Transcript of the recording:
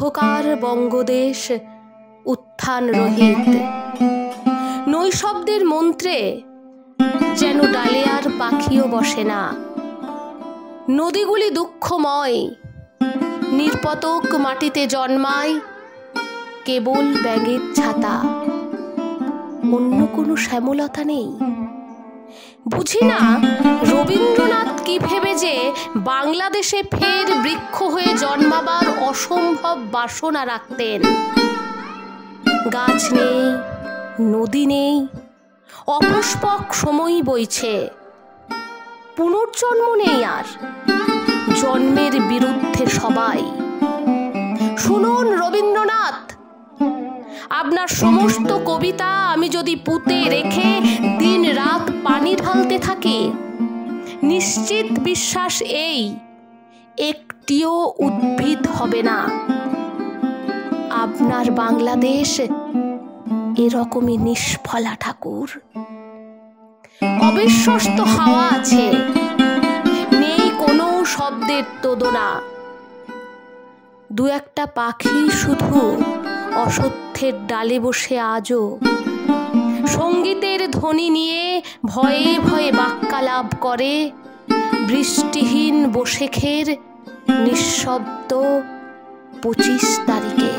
অন্ধকার বঙ্গদেশ উত্থান রহিত। নৈশব্দের মন্ত্রে যেন ডালে আর পাখিও বসে না। নদীগুলি দুঃখময়, নির্পতক মাটিতে জন্মায় কেবল ব্যাঙের ছাতা, অন্য কোনো শ্যামলতা নেই। বুঝি না রবীন্দ্রনাথ কি ভেবে যে বাংলাদেশে ফের বৃক্ষ হয়ে জন্মাবার অসম্ভব বাসনা রাখতেন। গাছ নেই, নদী নেই, অপুষ্পক সময় বইছে, পুনর্জন্ম নেই আর, জন্মের বিরুদ্ধে সবাই। শুনুন রবীন্দ্রনাথ, আপনার সমস্ত কবিতা আমি যদি পুঁতে রেখে দিন রাত পানি ঢালতে থাকি, নিশ্চিত বিশ্বাস এই, একটিও উদ্ভিদ হবে না। আপনার বাংলাদেশ এরকমই নিষ্ফলা ঠাকুর। অবিশ্বস্ত হাওয়া আছে, নেই কোনো শব্দের তোদনা। দু একটা পাখি শুধু অসত্যের ডালে বসে আজও সঙ্গীতের ধ্বনি নিয়ে ভয়ে ভয়ে বাক্যালাপ করে বৃষ্টিহীন বসেখের নিঃশব্দ 25 তারিখে।